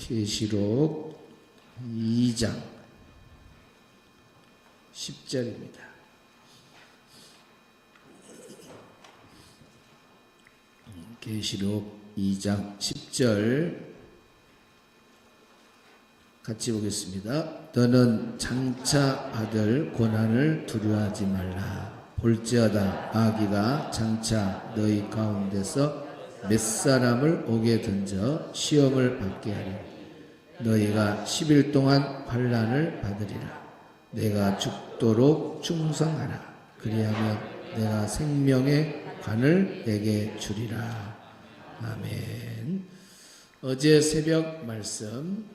계시록 2장 10절입니다. 계시록 2장 10절 같이 보겠습니다. 너는 장차 받을 고난을 두려워하지 말라. 볼지어다 마귀가 장차 너희 가운데서 몇 사람을 옥에 던져 시험을 받게 하리니 너희가 10일 동안 환난을 받으리라. 내가 죽도록 충성하라. 그리하면 내가 생명의 관을 내게 주리라. 아멘. 어제 새벽 말씀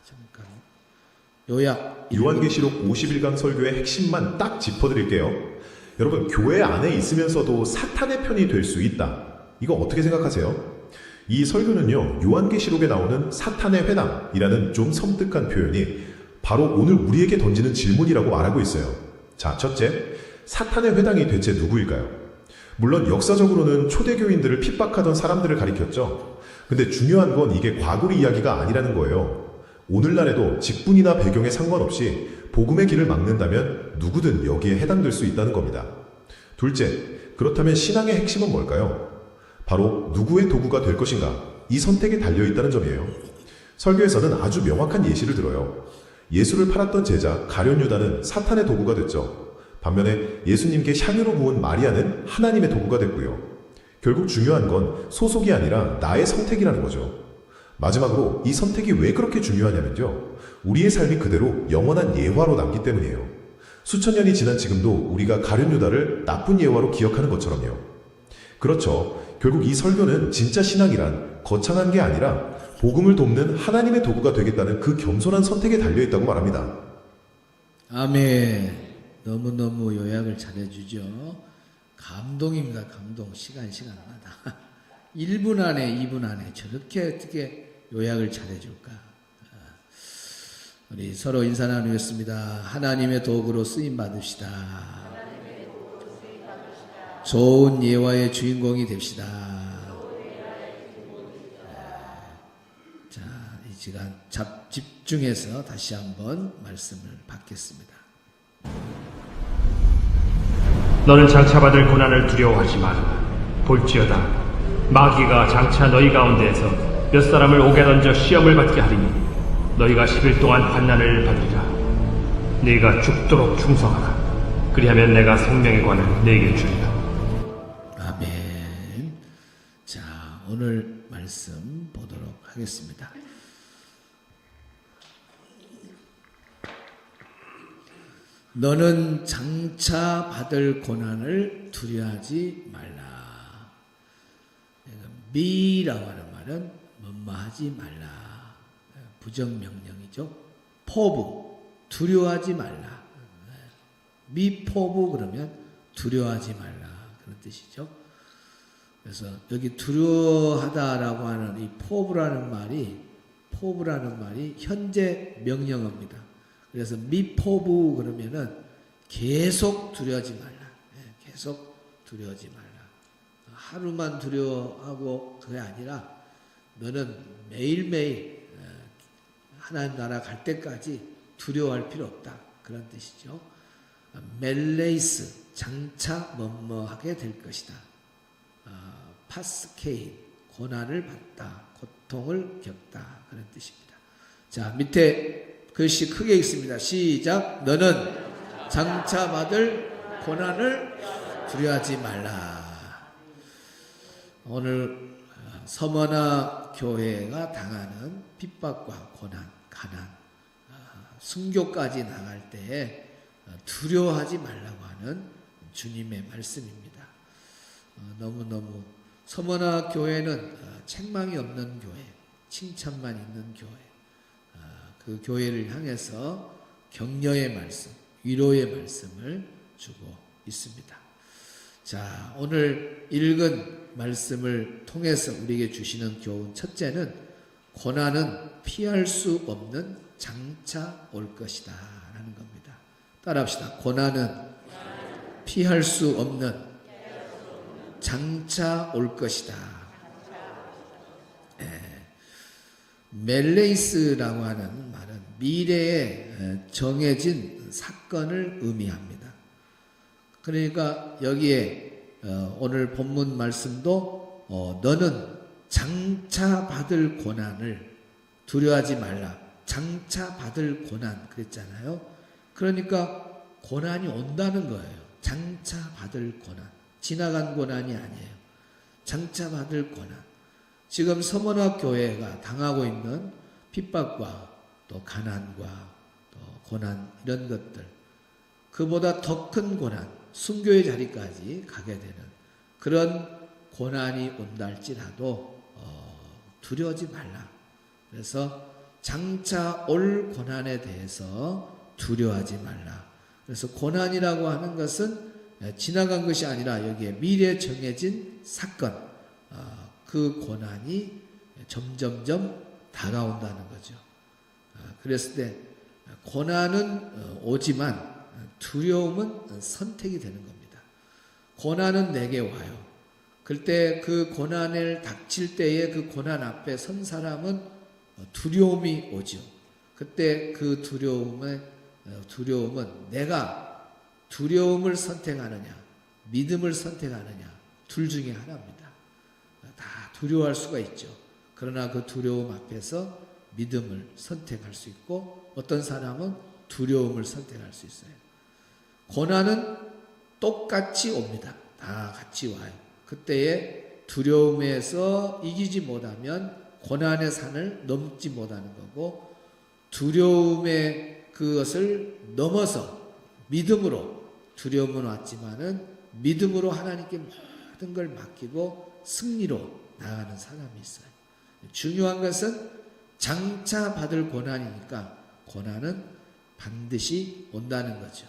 잠깐 요약. 요한계시록 50일강 설교의 핵심만 딱 짚어드릴게요. 여러분, 교회 안에 있으면서도 사탄의 편이 될 수 있다. 이거 어떻게 생각하세요? 이 설교는요, 요한계시록에 나오는 사탄의 회당이라는 좀 섬뜩한 표현이 바로 오늘 우리에게 던지는 질문이라고 말하고 있어요. 자, 첫째, 사탄의 회당이 대체 누구일까요? 물론 역사적으로는 초대교인들을 핍박하던 사람들을 가리켰죠. 근데 중요한 건 이게 과거의 이야기가 아니라는 거예요. 오늘날에도 직분이나 배경에 상관없이 복음의 길을 막는다면 누구든 여기에 해당될 수 있다는 겁니다. 둘째, 그렇다면 신앙의 핵심은 뭘까요? 바로 누구의 도구가 될 것인가? 이 선택에 달려있다는 점이에요. 설교에서는 아주 명확한 예시를 들어요. 예수를 팔았던 제자 가룟 유다는 사탄의 도구가 됐죠. 반면에 예수님께 향유로 부은 마리아는 하나님의 도구가 됐고요. 결국 중요한 건 소속이 아니라 나의 선택이라는 거죠. 마지막으로 이 선택이 왜 그렇게 중요하냐면요, 우리의 삶이 그대로 영원한 예화로 남기 때문이에요. 수천 년이 지난 지금도 우리가 가룟 유다를 나쁜 예화로 기억하는 것처럼요. 그렇죠. 결국 이 설교는 진짜 신앙이란 거창한 게 아니라 복음을 돕는 하나님의 도구가 되겠다는 그 겸손한 선택에 달려있다고 말합니다. 아멘. 너무너무 요약을 잘해주죠. 감동입니다. 감동. 시간마다 1분 안에 2분 안에 저렇게 어떻게 요약을 잘해줄까. 우리 서로 인사 나누겠습니다. 하나님의 도구로 쓰임 받읍시다. 좋은 예화의 주인공이 됩시다. 자, 이 시간 집중해서 다시 한번 말씀을 받겠습니다. 너는 장차 받을 고난을 두려워하지 말라. 볼지어다 마귀가 장차 너희 가운데에서 몇 사람을 옥에 던져 시험을 받게 하리니 너희가 10일 동안 환난을 받으리라. 네가 죽도록 충성하라. 그리하면 내가 생명의 관을 네게 주리라. 아멘. 자, 오늘 말씀 보도록 하겠습니다. 너는 장차 받을 고난을 두려워하지 말라. 미라고 하는 말은 뭐뭐하지 말라. 부정명령이죠. 포부, 두려워하지 말라. 미포부 그러면 두려워하지 말라. 그런 뜻이죠. 그래서 여기 두려워하다라고 하는 이 포부라는 말이 현재 명령어입니다. 그래서 미포부 그러면은 계속 두려워하지 말라. 계속 두려워하지 말라. 하루만 두려워하고 그게 아니라 너는 매일매일 하나님 나라 갈 때까지 두려워할 필요 없다. 그런 뜻이죠. 멜레이스, 장차 뭐뭐하게 될 것이다. 파스케인, 고난을 받다, 고통을 겪다. 그런 뜻입니다. 자, 밑에 글씨 크게 읽습니다. 시작. 너는 장차 받을 고난을 두려워하지 말라. 오늘 서머나 교회가 당하는 핍박과 고난, 가난, 순교까지 나갈 때 두려워하지 말라고 하는 주님의 말씀입니다. 너무너무 서머나 교회는 책망이 없는 교회, 칭찬만 있는 교회, 그 교회를 향해서 격려의 말씀, 위로의 말씀을 주고 있습니다. 자, 오늘 읽은 말씀을 통해서 우리에게 주시는 교훈 첫째는 고난은 피할 수 없는 장차 올 것이다 라는 겁니다. 따라합시다. 고난은 피할 수 없는 장차 올 것이다. 멜레이스라고 하는 말은 미래에 정해진 사건을 의미합니다. 그러니까 여기에 오늘 본문 말씀도 너는 장차 받을 고난을 두려워하지 말라. 장차 받을 고난 그랬잖아요. 그러니까 고난이 온다는 거예요. 장차 받을 고난. 지나간 고난이 아니에요. 장차 받을 고난. 지금 서문학 교회가 당하고 있는 핍박과 또 가난과 또 고난 이런 것들, 그보다 더 큰 고난, 순교의 자리까지 가게 되는 그런 고난이 온다 할지라도 두려워하지 말라. 그래서 장차 올 고난에 대해서 두려워하지 말라. 그래서 고난이라고 하는 것은 지나간 것이 아니라 여기에 미래에 정해진 사건, 그 고난이 점점점 다가온다는 거죠. 그랬을 때 고난은 오지만 두려움은 선택이 되는 겁니다. 고난은 내게 와요. 그때 그 고난을 닥칠 때에 그 고난 앞에 선 사람은 두려움이 오죠. 그때 그 두려움은 내가 두려움을 선택하느냐, 믿음을 선택하느냐, 둘 중에 하나입니다. 다 두려워할 수가 있죠. 그러나 그 두려움 앞에서 믿음을 선택할 수 있고 어떤 사람은 두려움을 선택할 수 있어요. 고난은 똑같이 옵니다. 다 같이 와요. 그때에 두려움에서 이기지 못하면 고난의 산을 넘지 못하는 거고, 두려움의 그것을 넘어서 믿음으로, 두려움은 왔지만은 믿음으로 하나님께 모든 걸 맡기고 승리로 나아가는 사람이 있어요. 중요한 것은 장차 받을 고난이니까 고난은 반드시 온다는 거죠.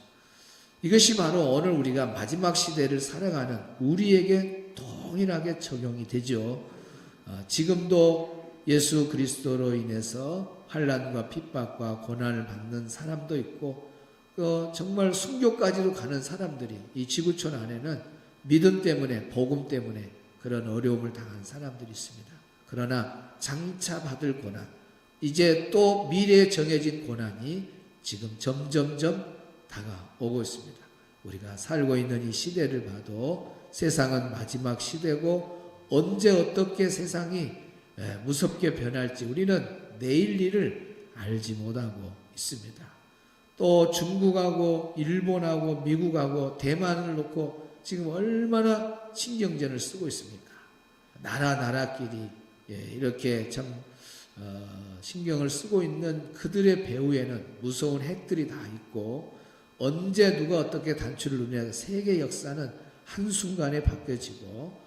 이것이 바로 오늘 우리가 마지막 시대를 살아가는 우리에게 동일하게 적용이 되죠. 지금도 예수 그리스도로 인해서 환난과 핍박과 고난을 받는 사람도 있고, 정말 순교까지도 가는 사람들이 이 지구촌 안에는 믿음 때문에, 복음 때문에 그런 어려움을 당한 사람들이 있습니다. 그러나 장차 받을 고난, 이제 또 미래에 정해진 고난이 지금 점점점 다가오고 있습니다. 우리가 살고 있는 이 시대를 봐도 세상은 마지막 시대고, 언제 어떻게 세상이 무섭게 변할지 우리는 내일 일을 알지 못하고 있습니다. 또 중국하고 일본하고 미국하고 대만을 놓고 지금 얼마나 신경전을 쓰고 있습니까? 나라끼리 이렇게 참 신경을 쓰고 있는 그들의 배후에는 무서운 핵들이 다 있고, 언제 누가 어떻게 단추를 누르냐, 세계 역사는 한순간에 바뀌어지고,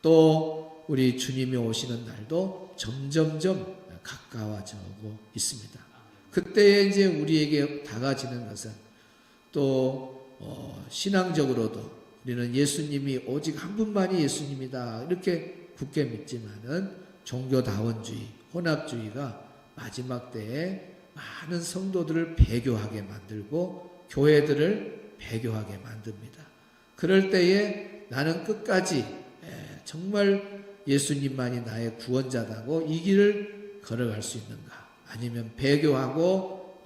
또 우리 주님이 오시는 날도 점점점 가까워져오고 있습니다. 그때에 이제 우리에게 다가지는 것은 또 신앙적으로도 우리는 예수님이 오직 한 분만이 예수님이다 이렇게 굳게 믿지만은 종교다원주의, 혼합주의가 마지막 때에 많은 성도들을 배교하게 만들고 교회들을 배교하게 만듭니다. 그럴 때에 나는 끝까지 정말 예수님만이 나의 구원자다고 이 길을 걸어갈 수 있는가? 아니면 배교하고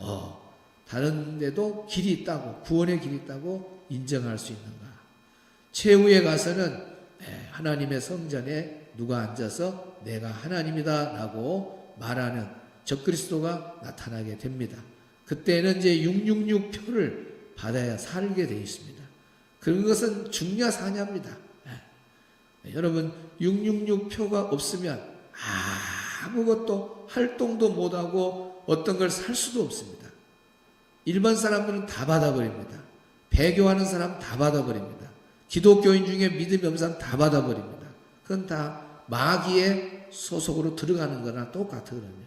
다른 데도 길이 있다고, 구원의 길이 있다고 인정할 수 있는가? 최후에 가서는 하나님의 성전에 누가 앉아서 내가 하나님이다 라고 말하는 적그리스도가 나타나게 됩니다. 그때는 이제 666표를 받아야 살게 되어 있습니다. 그런 것은 중야사냐입니다. 여러분 666표가 없으면 아무것도 활동도 못하고 어떤 걸 살 수도 없습니다. 일반 사람들은 다 받아버립니다. 배교하는 사람 다 받아버립니다. 기독교인 중에 믿음이 없는 사람 다 받아버립니다. 그건 다 마귀의 소속으로 들어가는 거나 똑같거든요.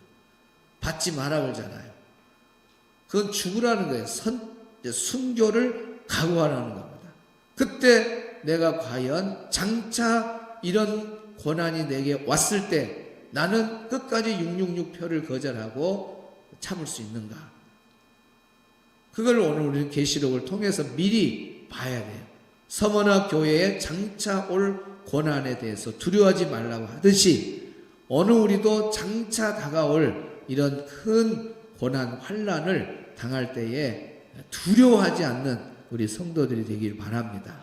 받지 말아 그러잖아요. 그건 죽으라는 거예요. 순교를 각오하라는 겁니다. 그때 내가 과연 장차 이런 고난이 내게 왔을 때 나는 끝까지 666표를 거절하고 참을 수 있는가? 그걸 오늘 우리는 계시록을 통해서 미리 봐야 돼요. 서머나 교회의 장차 올 고난에 대해서 두려워하지 말라고 하듯이 오늘 우리도 장차 다가올 이런 큰 고난, 환난을 당할 때에 두려워하지 않는 우리 성도들이 되길 바랍니다.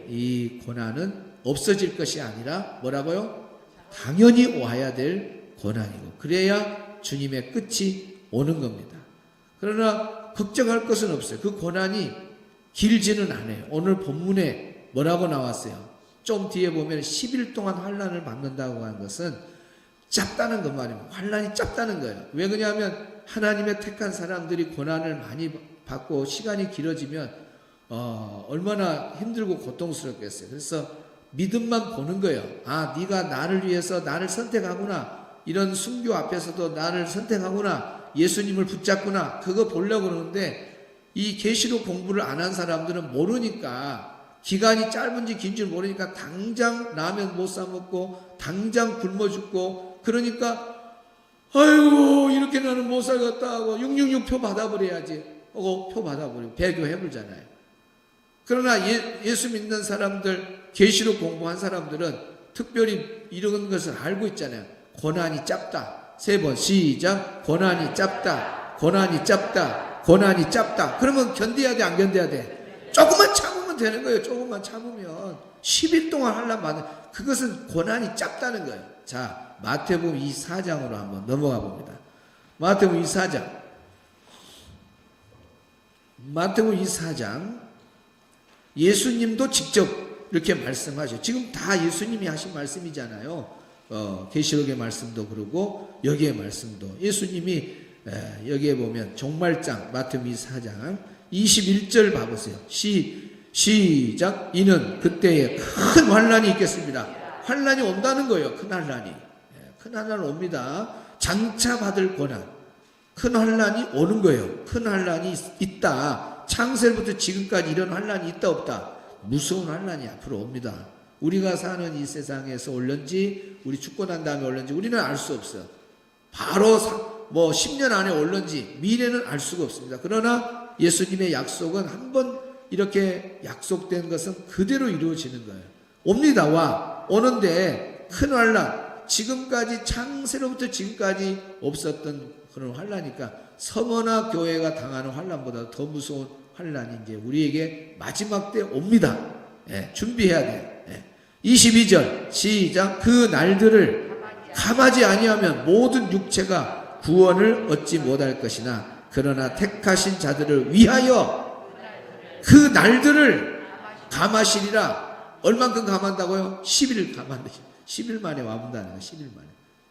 이 고난은 없어질 것이 아니라 뭐라고요? 당연히 와야 될 고난이고, 그래야 주님의 끝이 오는 겁니다. 그러나 걱정할 것은 없어요. 그 고난이 길지는 않아요. 오늘 본문에 뭐라고 나왔어요? 좀 뒤에 보면 10일 동안 환난을 받는다고 하는 것은 짧다는 것 말입니다. 환난이 짧다는 거예요. 왜 그러냐면 하나님의 택한 사람들이 고난을 많이 받고 시간이 길어지면 얼마나 힘들고 고통스럽겠어요. 그래서 믿음만 보는 거예요. 아, 네가 나를 위해서 나를 선택하구나. 이런 순교 앞에서도 나를 선택하구나. 예수님을 붙잡구나. 그거 보려고 그러는데 이 계시록 공부를 안 한 사람들은 모르니까, 기간이 짧은지 긴지 모르니까 당장 라면 못 사 먹고 당장 굶어 죽고, 그러니까 아이고 이렇게 나는 못 살겠다 하고 666표 받아버려야지 하고 표 받아버리고 배교해버리잖아요. 그러나 예수 믿는 사람들, 계시록 공부한 사람들은 특별히 이런 것을 알고 있잖아요. 고난이 짧다. 3번 시작. 고난이 짧다. 고난이 짧다. 고난이 짧다. 그러면 견뎌야 돼, 안 견뎌야 돼? 조금만 참으면 되는 거예요. 조금만 참으면 10일 동안 환난 받는, 그것은 고난이 짧다는 거예요. 자, 마태복음 24장으로 한번 넘어가 봅니다. 마태복음 24장. 마태복음 24장. 예수님도 직접 이렇게 말씀하셔요. 지금 다 예수님이 하신 말씀이잖아요. 계시록의 말씀도 그러고 여기의 말씀도 예수님이 여기에 보면 종말장 마태복음 24장 21절 봐보세요. 시작. 이는 그때에 큰 환난이 있겠습니다. 환난이 온다는 거예요. 큰 환난이. 큰 환난이 옵니다. 장차 받을 고난. 큰 환난이 오는 거예요. 큰 환난이 있다. 창세부터 지금까지 이런 환난이 있다 없다? 무서운 환난이 앞으로 옵니다. 우리가 사는 이 세상에서 올런지, 우리 죽고 난 다음에 올런지 우리는 알 수 없어요. 바로 10년 안에 올런지 미래는 알 수가 없습니다. 그러나 예수님의 약속은 한번 이렇게 약속된 것은 그대로 이루어지는 거예요. 옵니다. 오는데 큰 환난, 지금까지 창세로부터 지금까지 없었던 그런 환난이니까 서머나 교회가 당하는 환난보다 더 무서운 환난이 이제 우리에게 마지막 때 옵니다. 준비해야 돼요. 22절 시작. 그 날들을 감하지 아니하면 모든 육체가 구원을 얻지 못할 것이나 그러나 택하신 자들을 위하여 그 날들을 감하시리라. 얼만큼 감한다고요? 10일 감한다. 10일 만에 와본다는 거예요. 10일 만에.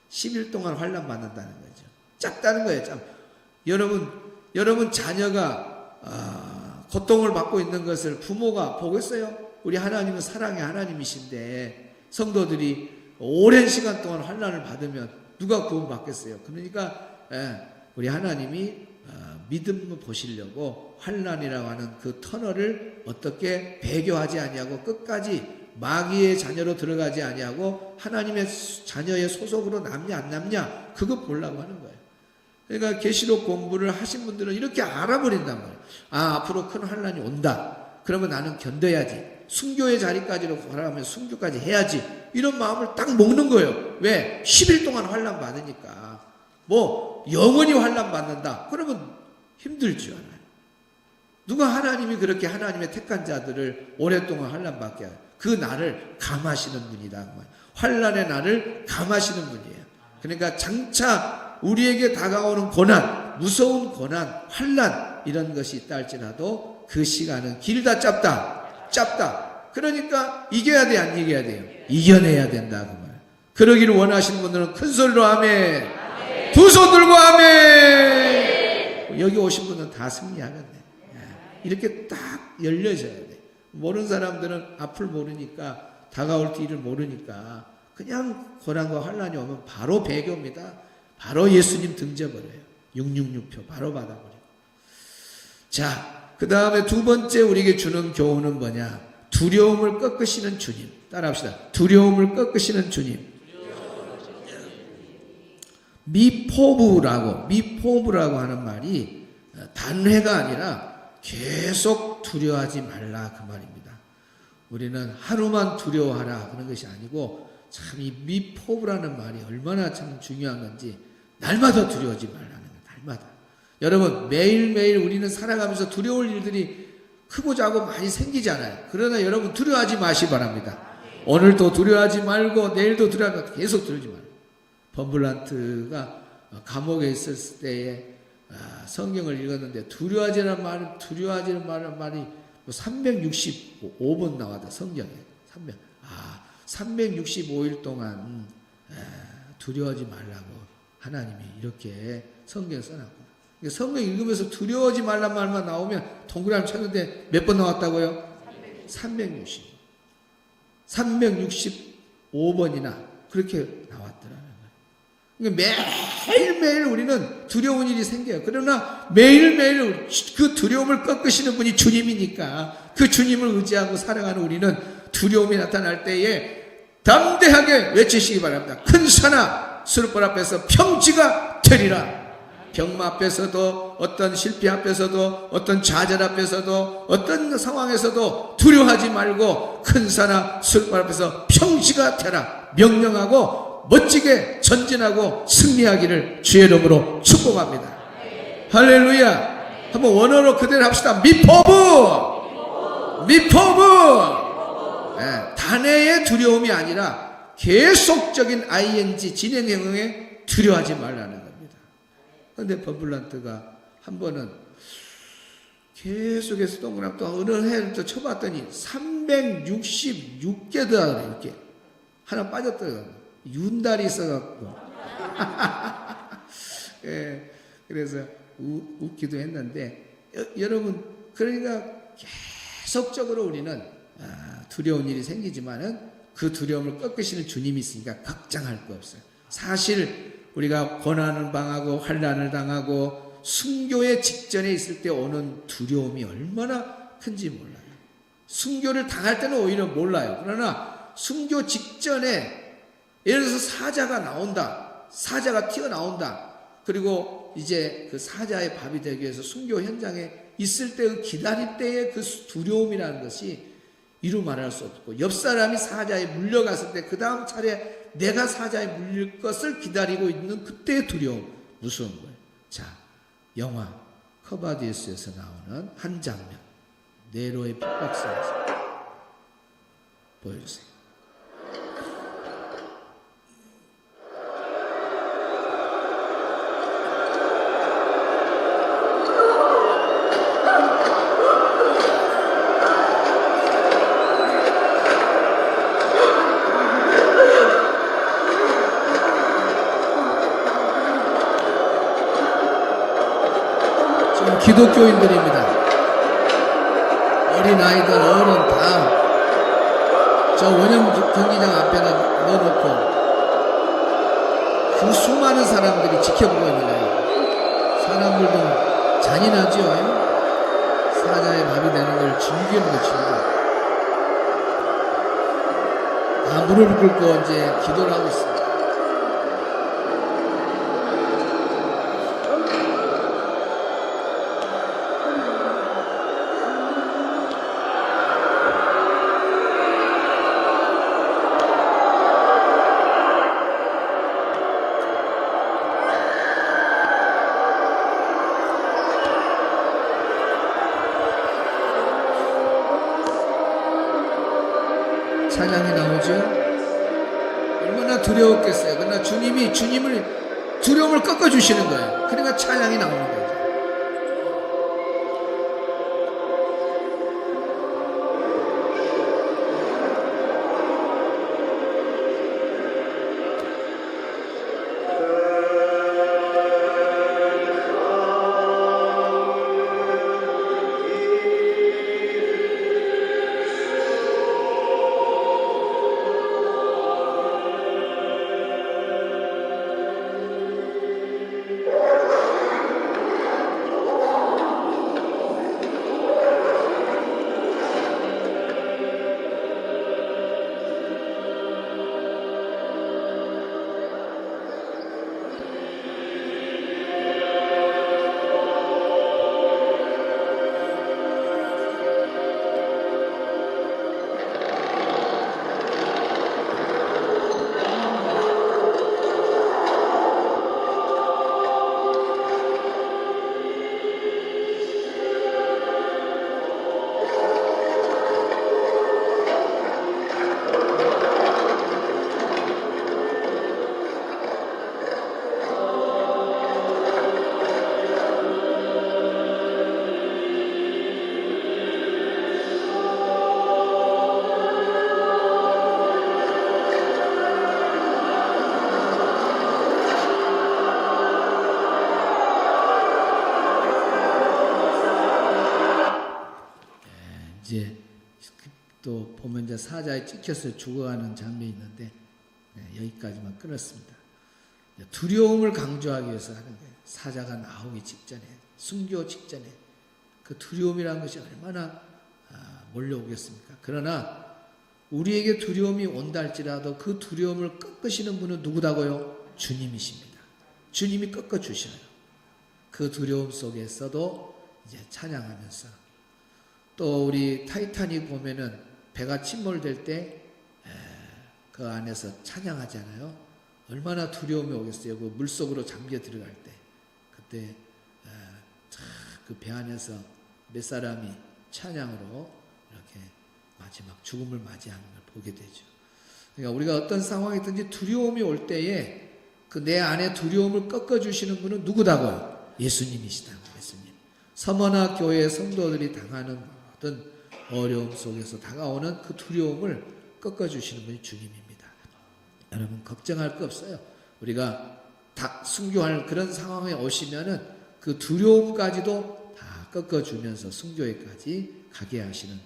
10일 동안 환난 받는다는 거죠. 짧다는 거예요. 여러분 자녀가 고통을 받고 있는 것을 부모가 보겠어요? 우리 하나님은 사랑의 하나님이신데 성도들이 오랜 시간 동안 환난을 받으면 누가 구원받겠어요? 그러니까 우리 하나님이 믿음을 보시려고 환난이라고 하는 그 터널을 어떻게 배교하지 아니하고 끝까지 마귀의 자녀로 들어가지 아니하고 하나님의 자녀의 소속으로 남냐 안 남냐 그거 보려고 하는 거예요. 그러니까 계시록 공부를 하신 분들은 이렇게 알아버린단 말이에요. 앞으로 큰 환난이 온다. 그러면 나는 견뎌야지. 순교의 자리까지로 가라면 순교까지 해야지. 이런 마음을 딱 먹는 거예요. 왜? 10일 동안 환난 받으니까. 영원히 환난 받는다. 그러면 힘들지 않아요. 누가 하나님이 그렇게 하나님의 택한 자들을 오랫동안 환난 받게 해요. 그 날을 감하시는 분이다. 환난의 날을 감하시는 분이에요. 그러니까 장차 우리에게 다가오는 고난, 무서운 고난, 환난 이런 것이 있다 할지라도 그 시간은 길다 짧다. 그러니까 이겨야 돼, 안 이겨야 돼요? 이겨내야 된다 그 말. 그러기를 원하시는 분들은 큰 소리로 아멘. 두 손 들고 아멘. 여기 오신 분은 다 승리하겠네. 이렇게 딱 열려져야 돼. 모르는 사람들은 앞을 모르니까 다가올 뒤를 모르니까 그냥 고난과 환난이 오면 바로 배교입니다. 바로 예수님 등져버려요. 666표 바로 받아버려요. 자, 그 다음에 두 번째 우리에게 주는 교훈은 뭐냐? 두려움을 꺾으시는 주님. 따라합시다. 두려움을 꺾으시는 주님. 미포부라고 하는 말이 단회가 아니라 계속 두려워하지 말라 그 말입니다. 우리는 하루만 두려워하라 그런 것이 아니고 참 이 미포부라는 말이 얼마나 참 중요한 건지 날마다 두려워하지 말라는 거예요. 날마다. 여러분, 매일매일 우리는 살아가면서 두려울 일들이 크고 작고 많이 생기잖아요. 그러나 여러분 두려워하지 마시 바랍니다. 오늘도 두려워하지 말고 내일도 두려워하지 말고 계속 두려워하지 말고. 범블란트가 감옥에 있었을 때에 성경을 읽었는데 두려워하지는 말이 365번 나왔다. 성경에 365일 동안 두려워하지 말라고 하나님이 이렇게 성경에 써놨고, 성경 읽으면서 두려워하지 말란 말만 나오면 동그라미 쳤는데 몇 번 나왔다고요? 365번이나 그렇게 나왔더라는 거예요. 그러니까 매일매일 우리는 두려운 일이 생겨요. 그러나 매일매일 그 두려움을 꺾으시는 분이 주님이니까 그 주님을 의지하고 살아가는 우리는 두려움이 나타날 때에 담대하게 외치시기 바랍니다. 큰 산아 수르벌 앞에서 평지가 되리라. 병마 앞에서도, 어떤 실패 앞에서도, 어떤 좌절 앞에서도, 어떤 상황에서도 두려워하지 말고 큰 산아 수르벌 앞에서 평지가 되라 명령하고 멋지게 전진하고 승리하기를 주의 이름으로 축복합니다. 할렐루야. 한번 원어로 그대로 합시다. 미포브. 단해의 두려움이 아니라 계속적인 ing 진행형의 두려워하지 말라는 겁니다. 그런데 범블란트가 한 번은 계속해서 동그랗게 또 어느 해를 또 쳐봤더니 366개다 이렇게 하나 빠졌더라고요. 윤달이 있어갖고 예, 그래서 웃기도 했는데 여러분, 그러니까 계속적으로 우리는 두려운 일이 생기지만은 그 두려움을 꺾으시는 주님이 있으니까 걱정할 거 없어요. 사실 우리가 고난을 당하고 환난을 당하고 순교의 직전에 있을 때 오는 두려움이 얼마나 큰지 몰라요. 순교를 당할 때는 오히려 몰라요. 그러나 순교 직전에 예를 들어서 사자가 나온다, 사자가 튀어나온다, 그리고 이제 그 사자의 밥이 되기 위해서 순교 현장에 있을 때 그 기다릴 때의 그 두려움이라는 것이 이루 말할 수 없고, 옆 사람이 사자에 물려갔을 때 그 다음 차례 내가 사자에 물릴 것을 기다리고 있는 그때의 두려움, 무서운 거예요. 자, 영화 커바디우스에서 나오는 한 장면, 네로의 핍박스에서 보여주세요. 기독교인들입니다. 어린아이들, 어른 다 저 원형 경기장 앞에다 넣어놓고 그 수많은 사람들이 지켜보고 있는 거예요. 사람들도 잔인하죠. 사자의 밥이 되는 걸 즐기는 거 즐겨. 다 무릎을 꿇고 이제 기도를 하고 있습니다. 찬양이 나오죠. 얼마나 두려웠겠어요. 그러나 주님을 두려움을 꺾어주시는 거예요. 그러니까 찬양이 나오는 거예요. 보면 이제 사자에 찍혀서 죽어가는 장면이 있는데 여기까지만 끊었습니다. 두려움을 강조하기 위해서 하는 거예요. 사자가 나오기 직전에, 순교 직전에 그 두려움이라는 것이 얼마나 몰려오겠습니까? 그러나 우리에게 두려움이 온다 할지라도 그 두려움을 꺾으시는 분은 누구다고요? 주님이십니다. 주님이 꺾어주셔요. 그 두려움 속에서도 이제 찬양하면서, 또 우리 타이타닉 보면은 배가 침몰될 때 그 안에서 찬양하잖아요. 얼마나 두려움이 오겠어요. 그 물속으로 잠겨 들어갈 때, 그때 그 배 안에서 몇 사람이 찬양으로 이렇게 마지막 죽음을 맞이하는 걸 보게 되죠. 그러니까 우리가 어떤 상황이든지 두려움이 올 때에 그 내 안에 두려움을 꺾어주시는 분은 누구다고요? 예수님이시다. 예수님. 서머나 교회 성도들이 당하는 어떤 어려움 속에서 다가오는 그 두려움을 꺾어주시는 분이 주님입니다. 여러분 걱정할 거 없어요. 우리가 다 순교할 그런 상황에 오시면은 그 두려움까지도 다 꺾어주면서 순교에까지 가게 하시는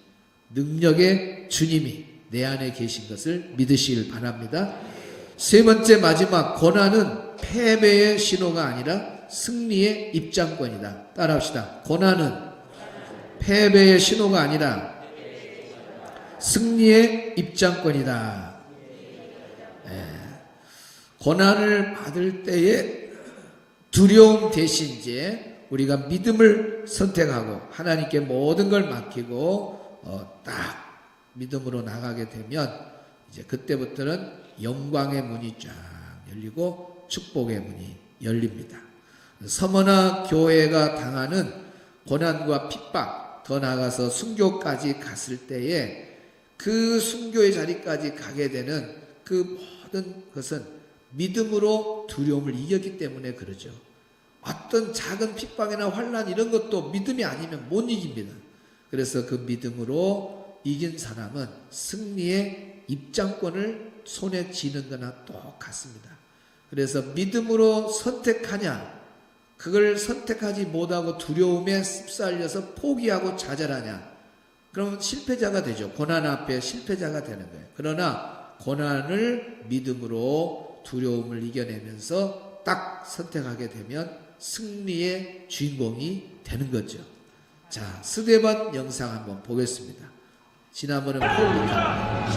능력의 주님이 내 안에 계신 것을 믿으시길 바랍니다. 세 번째 마지막, 고난은 패배의 신호가 아니라 승리의 입장권이다. 따라합시다. 고난은 패배의 신호가 아니라 승리의 입장권이다. 고난을 받을 때에 두려움 대신 이제 우리가 믿음을 선택하고 하나님께 모든 걸 맡기고 딱 믿음으로 나가게 되면 이제 그때부터는 영광의 문이 쫙 열리고 축복의 문이 열립니다. 서머나 교회가 당하는 고난과 핍박, 더 나아가서 순교까지 갔을 때에 그 순교의 자리까지 가게 되는 그 모든 것은 믿음으로 두려움을 이겼기 때문에 그러죠. 어떤 작은 핍박이나 환난 이런 것도 믿음이 아니면 못 이깁니다. 그래서 그 믿음으로 이긴 사람은 승리의 입장권을 손에 쥐는 거나 똑같습니다. 그래서 믿음으로 선택하냐, 그걸 선택하지 못하고 두려움에 휩쓸려서 포기하고 좌절하냐, 그러면 실패자가 되죠. 고난 앞에 실패자가 되는 거예요. 그러나 고난을 믿음으로 두려움을 이겨내면서 딱 선택하게 되면 승리의 주인공이 되는 거죠. 자, 스데반 영상 한번 보겠습니다. 지난번에 폴리카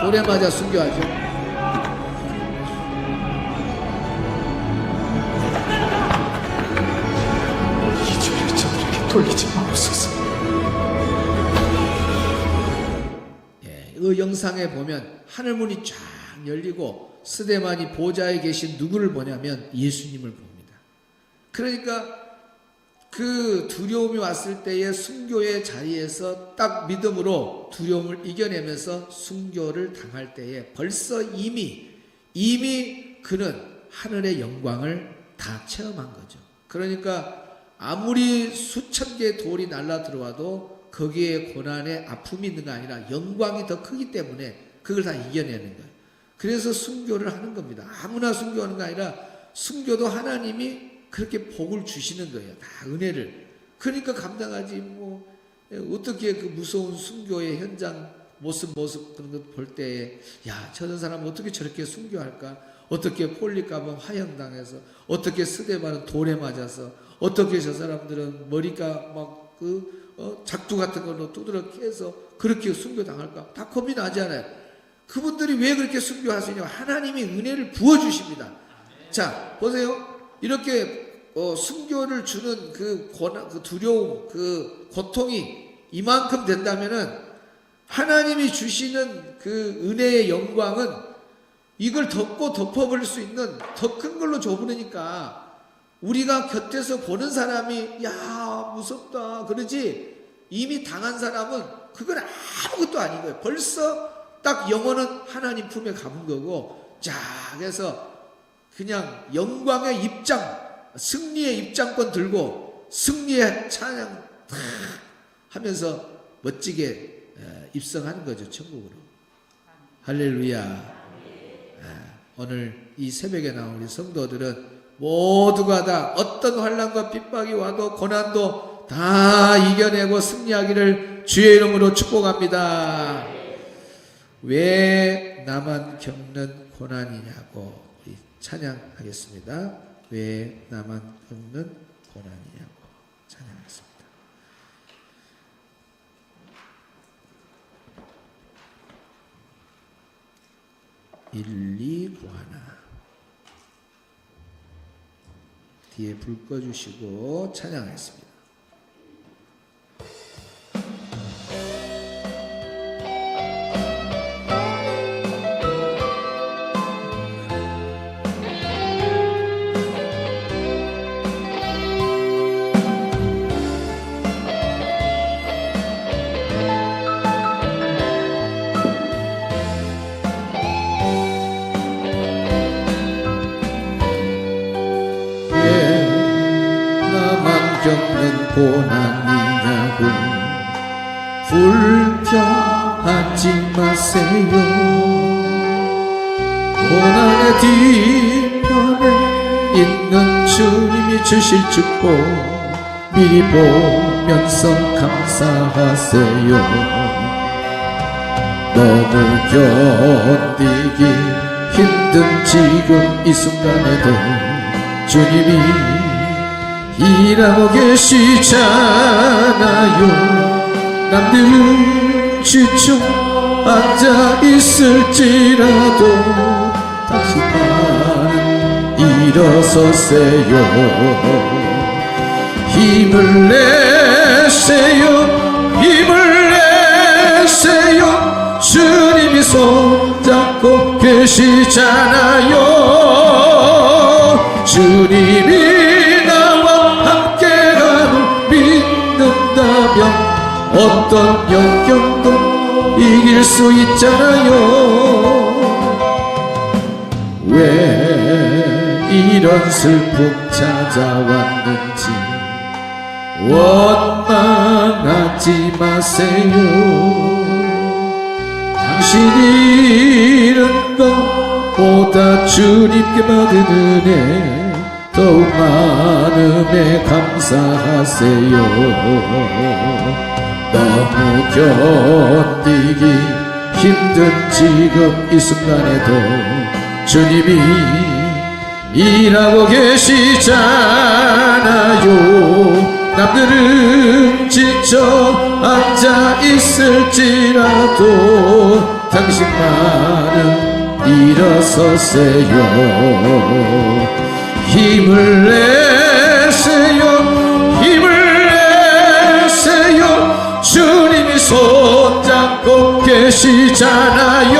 돌에 맞아 순교하죠. 이 죄를 저들에게 돌리지 마옵소서. 그 영상에 보면 하늘문이 쫙 열리고 스데반이 보좌에 계신 누구를 보냐면 예수님을 봅니다. 그러니까 그 두려움이 왔을 때의 순교의 자리에서 딱 믿음으로 두려움을 이겨내면서 순교를 당할 때에 벌써 이미 그는 하늘의 영광을 다 체험한 거죠. 그러니까 아무리 수천 개의 돌이 날라 들어와도 거기에 고난의 아픔이 있는 게 아니라 영광이 더 크기 때문에 그걸 다 이겨내는 거예요. 그래서 순교를 하는 겁니다. 아무나 순교하는 게 아니라 순교도 하나님이 그렇게 복을 주시는 거예요. 다 은혜를. 그러니까 감당하지 어떻게 그 무서운 순교의 현장 모습 그런 것 볼 때에 저런 사람은 어떻게 저렇게 순교할까? 어떻게 폴리카본 화형당해서, 어떻게 스데반은 돌에 맞아서, 어떻게 저 사람들은 머리가 작두 같은 걸로 두드러 깨서 그렇게 순교당할까? 다 겁이 나지 않아요. 그분들이 왜 그렇게 순교하시냐? 하나님이 은혜를 부어주십니다. 자, 보세요. 이렇게 순교를 주는 그 고난, 그 두려움, 그 고통이 이만큼 된다면은 하나님이 주시는 그 은혜의 영광은 이걸 덮어버릴 수 있는 더 큰 걸로 줘버리니까 우리가 곁에서 보는 사람이 무섭다 그러지, 이미 당한 사람은 그건 아무것도 아닌 거예요. 벌써 딱 영혼은 하나님 품에 가본 거고, 자, 그래서 그냥 영광의 입장, 승리의 입장권 들고 승리의 찬양 하면서 멋지게 입성하는 거죠, 천국으로. 할렐루야. 오늘 이 새벽에 나온 우리 성도들은 모두가 다 어떤 환난과 핍박이 와도 고난도 다 이겨내고 승리하기를 주의 이름으로 축복합니다. 왜 나만 겪는 고난이냐고 우리 찬양하겠습니다. 왜 나만 겪는 고난이냐고 찬양하겠습니다. 1, 2 구하나. 뒤에 불 꺼주시고 찬양하겠습니다. 겪는 고난이냐고 불평하지 마세요. 고난의 뒤편에 있는 주님이 주실 축복 미리 보면서 감사하세요. 너무 견디기 힘든 지금 이 순간에도 주님이 일하고 계시잖아요. 남들은 지쳐 앉아 있을지라도 당신만은 일어서세요. 힘을 내세요. 힘을 내세요. 주님이 손잡고 계시잖아요. 주님이 어떤 역경도 이길 수 있잖아요. 왜 이런 슬픔 찾아왔는지 원망하지 마세요. 당신이 잃은 것보다 주님께 받은 은혜 더욱 많음에 감사하세요. 너무 견디기 힘든 지금 이 순간에도 주님이 일하고 계시잖아요. 남들은 지쳐 앉아 있을지라도 당신만은 일어서세요. 힘을 내세요. 힘을 내세요. 주님이 손잡고 계시잖아요.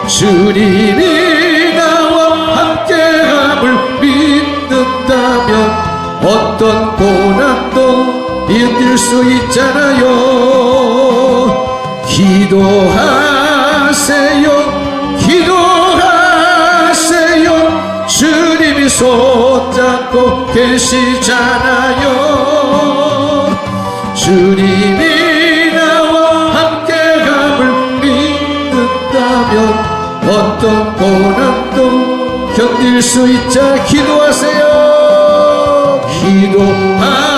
주님이 나와 함께함을 믿는다면 어떤 고난도 이길 수 있잖아요. 기도하세요. 기도하세요. 주님이 손잡고 계시잖아요. 주님이 나와 함께함을 믿는다면 어떤 고난도 견딜 수 있자. 기도하세요.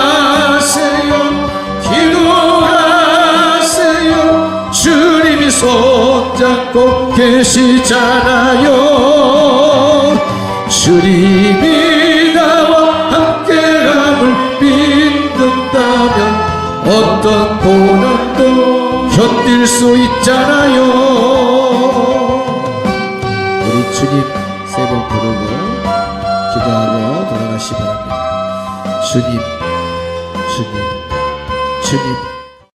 기도하세요. 기도하세요. 주님이 손잡고 계시잖아요. 주님이 나와 함께함을 믿는다면 어떤 고난도 견딜 수 있잖아요. 우리 주님 세 번 부르고 기도하고 돌아가시 바랍니다. 주님, 주님, 주님.